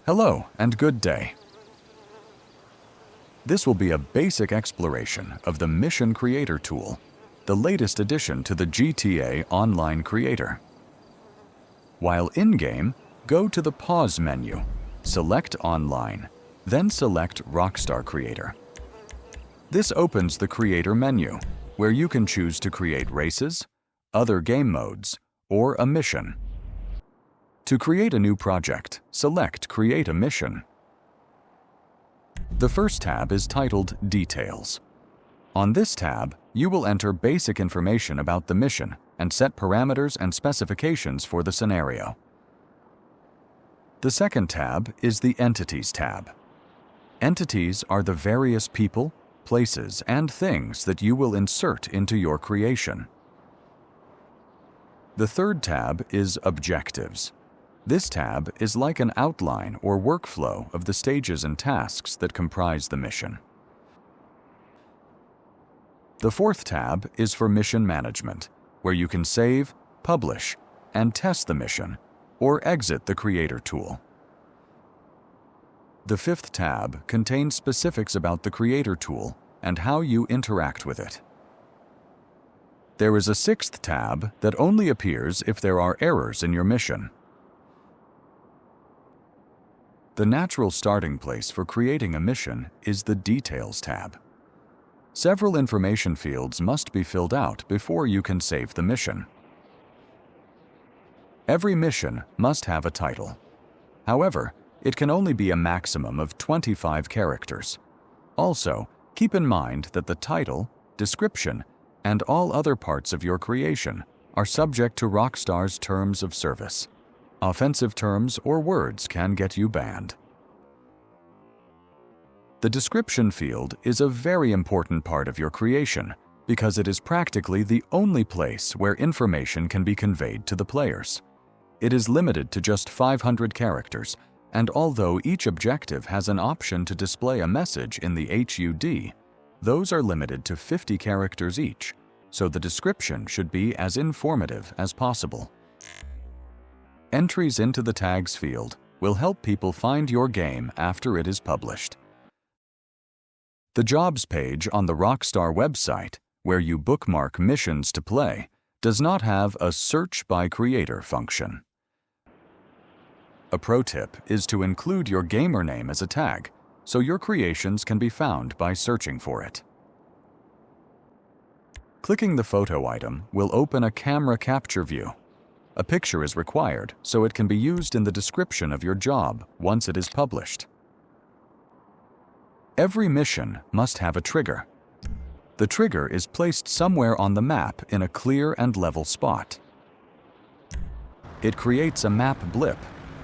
Hello and good day. This will be a basic exploration of the Mission Creator tool, the latest addition to the GTA Online Creator. While in-game, go to the Pause menu, select Online, then select Rockstar Creator. This opens the Creator menu, where you can choose to create races, other game modes, or a mission. To create a new project, select Create a Mission. The first tab is titled Details. On this tab, you will enter basic information about the mission and set parameters and specifications for the scenario. The second tab is the Entities tab. Entities are the various people, places, and things that you will insert into your creation. The third tab is Objectives. This tab is like an outline or workflow of the stages and tasks that comprise the mission. The fourth tab is for Mission Management, where you can save, publish, and test the mission, or exit the Creator tool. The fifth tab contains specifics about the Creator tool and how you interact with it. There is a sixth tab that only appears if there are errors in your mission. The natural starting place for creating a mission is the Details tab. Several information fields must be filled out before you can save the mission. Every mission must have a title. However, it can only be a maximum of 25 characters. Also, keep in mind that the title, description, and all other parts of your creation are subject to Rockstar's terms of service. Offensive terms or words can get you banned. The description field is a very important part of your creation because it is practically the only place where information can be conveyed to the players. It is limited to just 500 characters, and although each objective has an option to display a message in the HUD, those are limited to 50 characters each, so the description should be as informative as possible. Entries into the Tags field will help people find your game after it is published. The Jobs page on the Rockstar website, where you bookmark missions to play, does not have a Search by Creator function. A pro tip is to include your gamer name as a tag, so your creations can be found by searching for it. Clicking the photo item will open a camera capture view. A picture is required, so it can be used in the description of your job once it is published. Every mission must have a trigger. The trigger is placed somewhere on the map in a clear and level spot. It creates a map blip,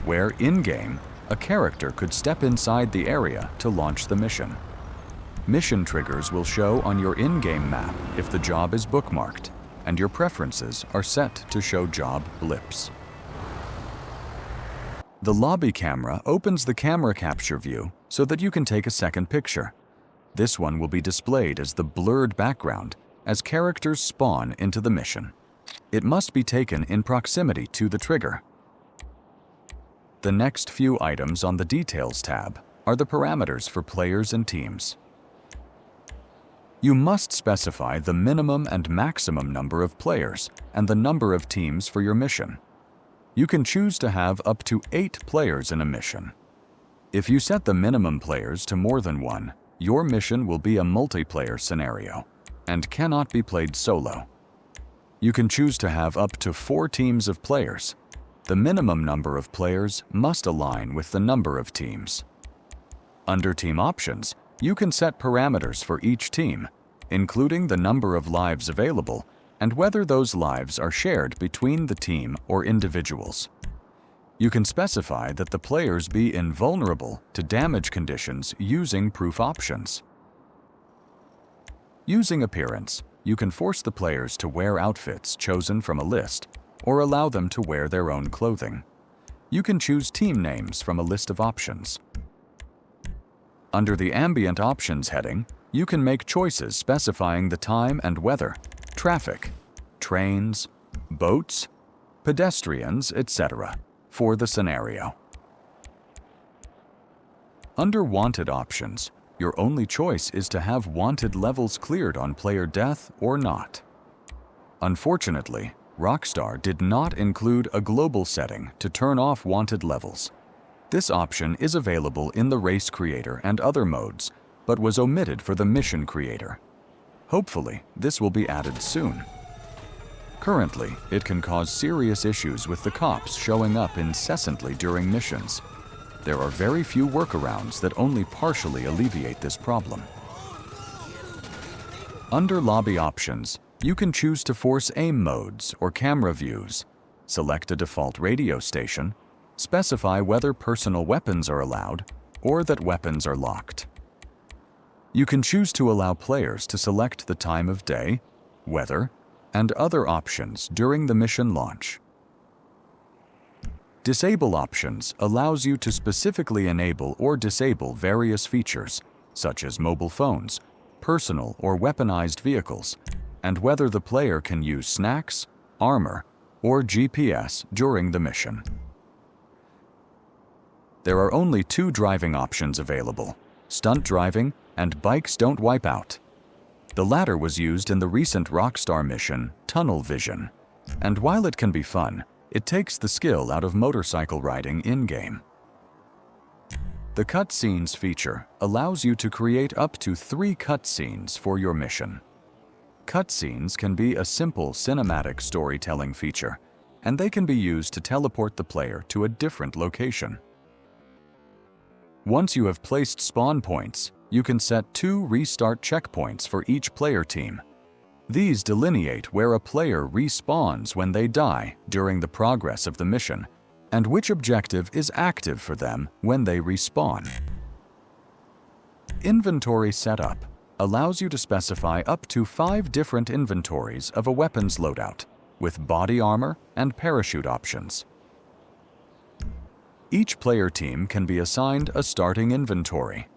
where, in-game, a character could step inside the area to launch the mission. Mission triggers will show on your in-game map if the job is bookmarked, and your preferences are set to show job blips. The lobby camera opens the camera capture view so that you can take a second picture. This one will be displayed as the blurred background as characters spawn into the mission. It must be taken in proximity to the trigger. The next few items on the Details tab are the parameters for players and teams. You must specify the minimum and maximum number of players and the number of teams for your mission. You can choose to have up to 8 players in a mission. If you set the minimum players to more than 1, your mission will be a multiplayer scenario and cannot be played solo. You can choose to have up to 4 teams of players. The minimum number of players must align with the number of teams. Under Team Options, you can set parameters for each team, including the number of lives available and whether those lives are shared between the team or individuals. You can specify that the players be invulnerable to damage conditions using proof options. Using Appearance, you can force the players to wear outfits chosen from a list or allow them to wear their own clothing. You can choose team names from a list of options. Under the Ambient Options heading, you can make choices specifying the time and weather, traffic, trains, boats, pedestrians, etc. for the scenario. Under Wanted options, your only choice is to have wanted levels cleared on player death or not. Unfortunately, Rockstar did not include a global setting to turn off wanted levels. This option is available in the Race Creator and other modes, but was omitted for the Mission Creator. Hopefully, this will be added soon. Currently, it can cause serious issues with the cops showing up incessantly during missions. There are very few workarounds that only partially alleviate this problem. Under Lobby options, you can choose to force aim modes or camera views, select a default radio station, specify whether personal weapons are allowed or that weapons are locked. You can choose to allow players to select the time of day, weather, and other options during the mission launch. Disable options allows you to specifically enable or disable various features, such as mobile phones, personal or weaponized vehicles, and whether the player can use snacks, armor, or GPS during the mission. There are only 2 driving options available: stunt driving and bikes don't wipe out. The latter was used in the recent Rockstar mission, Tunnel Vision, and while it can be fun, it takes the skill out of motorcycle riding in-game. The cutscenes feature allows you to create up to 3 cutscenes for your mission. Cutscenes can be a simple cinematic storytelling feature, and they can be used to teleport the player to a different location. Once you have placed spawn points, you can set 2 restart checkpoints for each player team. These delineate where a player respawns when they die during the progress of the mission, and which objective is active for them when they respawn. Inventory Setup allows you to specify up to 5 different inventories of a weapons loadout, with body armor and parachute options. Each player team can be assigned a starting inventory.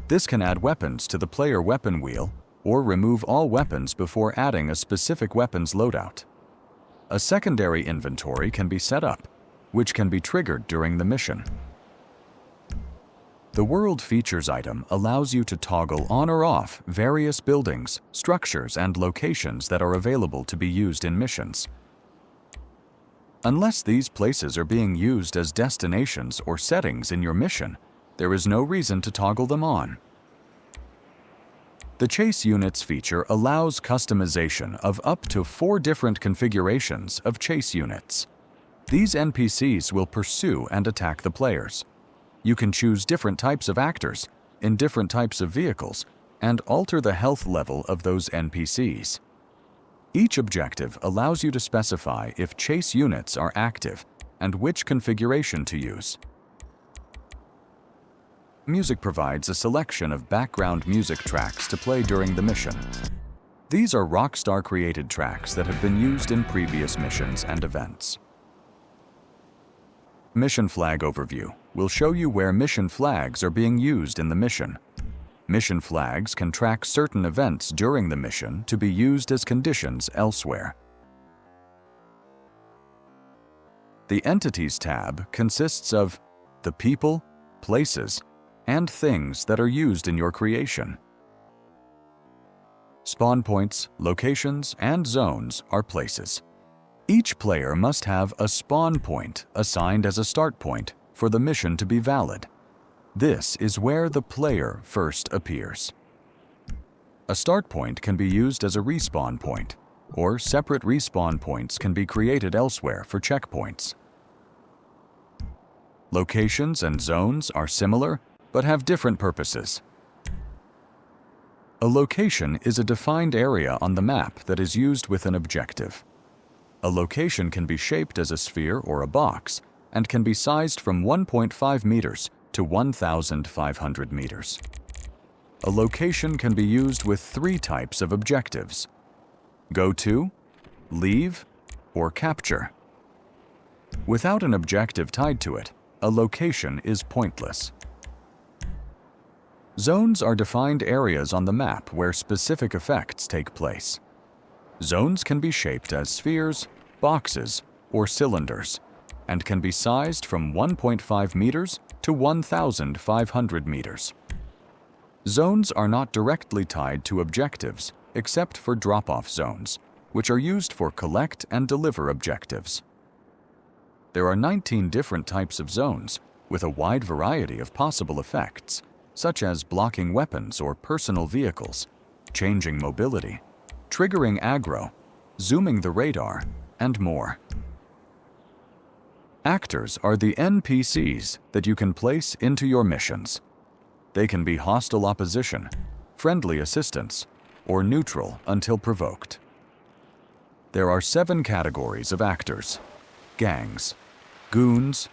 This can add weapons to the player weapon wheel or remove all weapons before adding a specific weapons loadout. A secondary inventory can be set up, which can be triggered during the mission. The World Features item allows you to toggle on or off various buildings, structures, and locations that are available to be used in missions. Unless these places are being used as destinations or settings in your mission, there is no reason to toggle them on. The Chase Units feature allows customization of up to 4 different configurations of chase units. These NPCs will pursue and attack the players. You can choose different types of actors in different types of vehicles and alter the health level of those NPCs. Each objective allows you to specify if chase units are active and which configuration to use. Music provides a selection of background music tracks to play during the mission. These are Rockstar-created tracks that have been used in previous missions and events. Mission Flag Overview will show you where mission flags are being used in the mission. Mission flags can track certain events during the mission to be used as conditions elsewhere. The Entities tab consists of the people, places, and things that are used in your creation. Spawn points, locations, and zones are places. Each player must have a spawn point assigned as a start point for the mission to be valid. This is where the player first appears. A start point can be used as a respawn point, or separate respawn points can be created elsewhere for checkpoints. Locations and zones are similar, but have different purposes. A location is a defined area on the map that is used with an objective. A location can be shaped as a sphere or a box and can be sized from 1.5 meters to 1,500 meters. A location can be used with 3 types of objectives: go to, leave, or capture. Without an objective tied to it, a location is pointless. Zones are defined areas on the map where specific effects take place. Zones can be shaped as spheres, boxes, or cylinders, and can be sized from 1.5 meters to 1,500 meters. Zones are not directly tied to objectives except for drop-off zones, which are used for collect and deliver objectives. There are 19 different types of zones with a wide variety of possible effects, such as blocking weapons or personal vehicles, changing mobility, triggering aggro, zooming the radar, and more. Actors are the NPCs that you can place into your missions. They can be hostile opposition, friendly assistance, or neutral until provoked. There are 7 categories of actors: gangs, goons,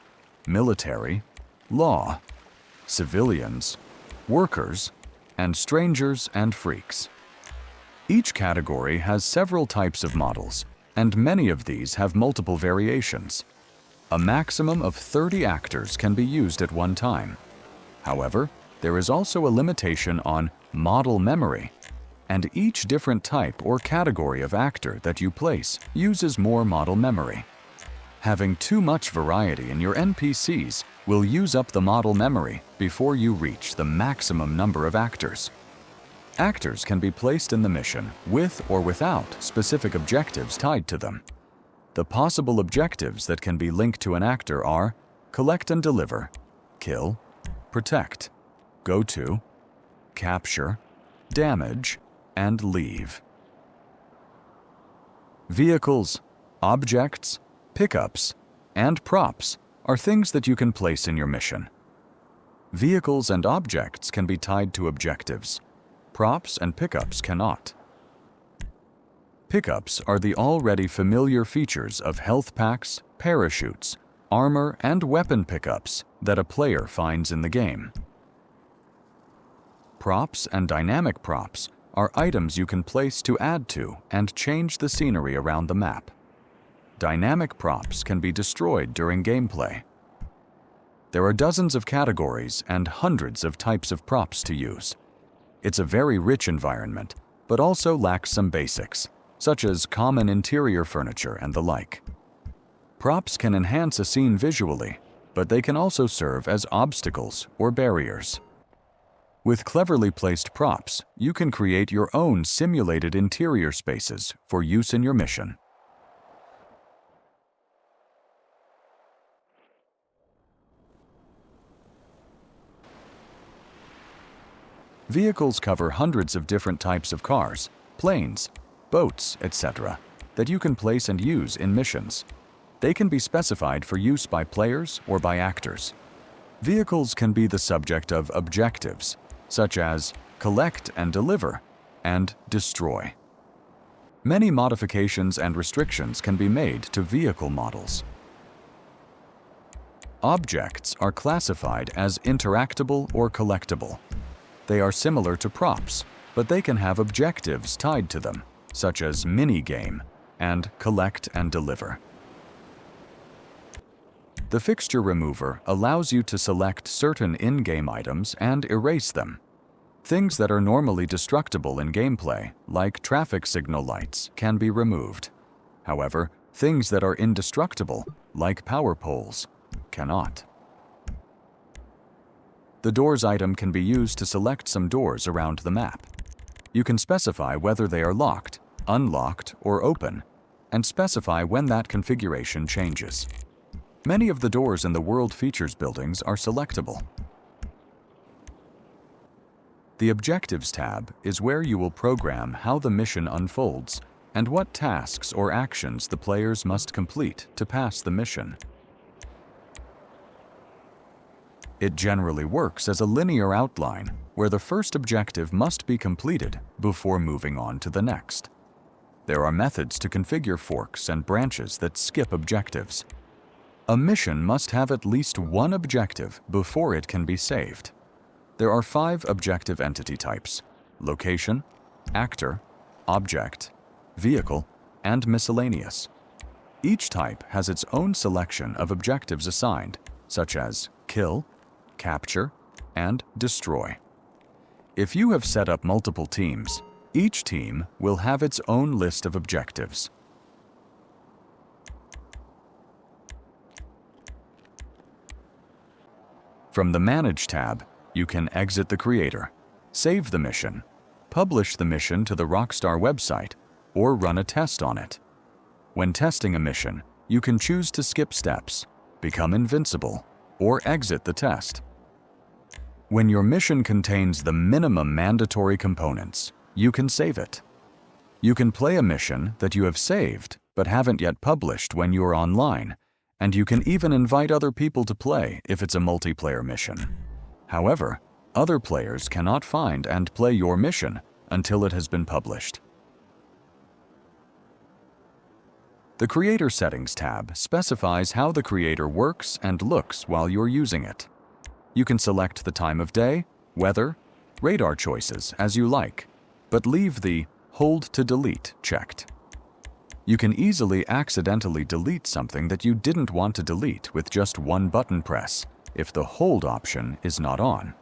military, law, civilians, workers, and strangers and freaks. Each category has several types of models, and many of these have multiple variations. A maximum of 30 actors can be used at one time. However, there is also a limitation on model memory, and each different type or category of actor that you place uses more model memory. Having too much variety in your NPCs will use up the model memory before you reach the maximum number of actors. Actors can be placed in the mission with or without specific objectives tied to them. The possible objectives that can be linked to an actor are collect and deliver, kill, protect, go to, capture, damage, and leave. Vehicles, objects, pickups, and props are things that you can place in your mission. Vehicles and objects can be tied to objectives. Props and pickups cannot. Pickups are the already familiar features of health packs, parachutes, armor, and weapon pickups that a player finds in the game. Props and dynamic props are items you can place to add to and change the scenery around the map. Dynamic props can be destroyed during gameplay. There are dozens of categories and hundreds of types of props to use. It's a very rich environment, but also lacks some basics, such as common interior furniture and the like. Props can enhance a scene visually, but they can also serve as obstacles or barriers. With cleverly placed props, you can create your own simulated interior spaces for use in your mission. Vehicles cover hundreds of different types of cars, planes, boats, etc. that you can place and use in missions. They can be specified for use by players or by actors. Vehicles can be the subject of objectives, such as collect and deliver, and destroy. Many modifications and restrictions can be made to vehicle models. Objects are classified as interactable or collectible. They are similar to props, but they can have objectives tied to them, such as mini-game and collect and deliver. The fixture remover allows you to select certain in-game items and erase them. Things that are normally destructible in gameplay, like traffic signal lights, can be removed. However, things that are indestructible, like power poles, cannot. The doors item can be used to select some doors around the map. You can specify whether they are locked, unlocked, or open, and specify when that configuration changes. Many of the doors in the World Features buildings are selectable. The Objectives tab is where you will program how the mission unfolds and what tasks or actions the players must complete to pass the mission. It generally works as a linear outline where the first objective must be completed before moving on to the next. There are methods to configure forks and branches that skip objectives. A mission must have at least one objective before it can be saved. There are 5 objective entity types: location, actor, object, vehicle, and miscellaneous. Each type has its own selection of objectives assigned, such as kill, capture, and destroy. If you have set up multiple teams, each team will have its own list of objectives. From the Manage tab, you can exit the creator, save the mission, publish the mission to the Rockstar website, or run a test on it. When testing a mission, you can choose to skip steps, become invincible, or exit the test. When your mission contains the minimum mandatory components, you can save it. You can play a mission that you have saved but haven't yet published when you are online, and you can even invite other people to play if it's a multiplayer mission. However, other players cannot find and play your mission until it has been published. The Creator Settings tab specifies how the creator works and looks while you're using it. You can select the time of day, weather, radar choices as you like, but leave the Hold to Delete checked. You can easily accidentally delete something that you didn't want to delete with just one button press if the Hold option is not on.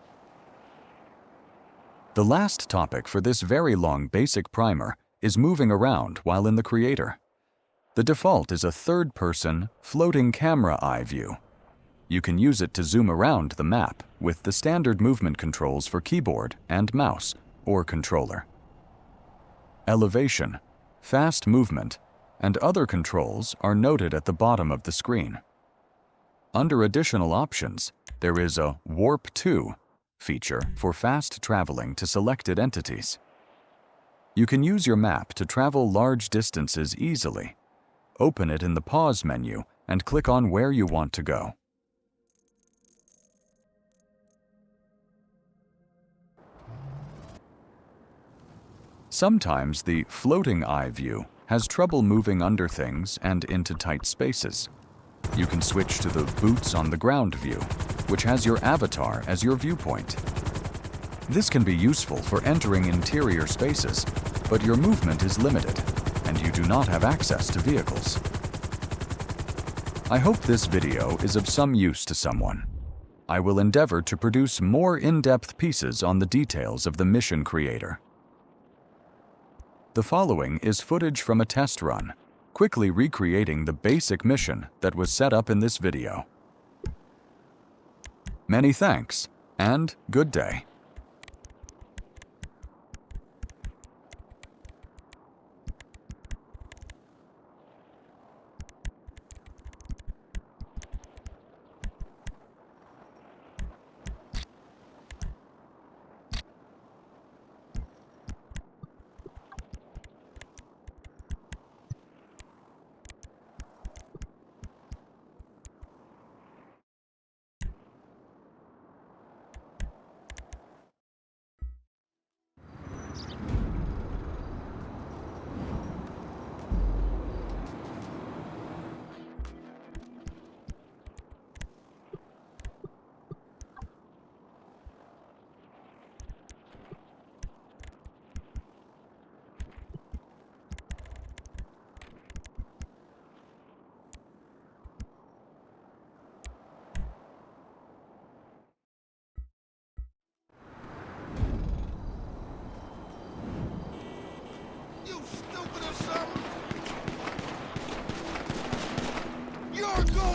The last topic for this very long basic primer is moving around while in the creator. The default is a third-person, floating camera eye view. You can use it to zoom around the map with the standard movement controls for keyboard and mouse or controller. Elevation, fast movement, and other controls are noted at the bottom of the screen. Under additional options, there is a Warp To feature for fast traveling to selected entities. You can use your map to travel large distances easily. Open it in the Pause menu and click on where you want to go. Sometimes the floating eye view has trouble moving under things and into tight spaces. You can switch to the Boots on the Ground view, which has your avatar as your viewpoint. This can be useful for entering interior spaces, but your movement is limited, and you do not have access to vehicles. I hope this video is of some use to someone. I will endeavor to produce more in-depth pieces on the details of the Mission Creator. The following is footage from a test run, quickly recreating the basic mission that was set up in this video. Many thanks, and good day. You're going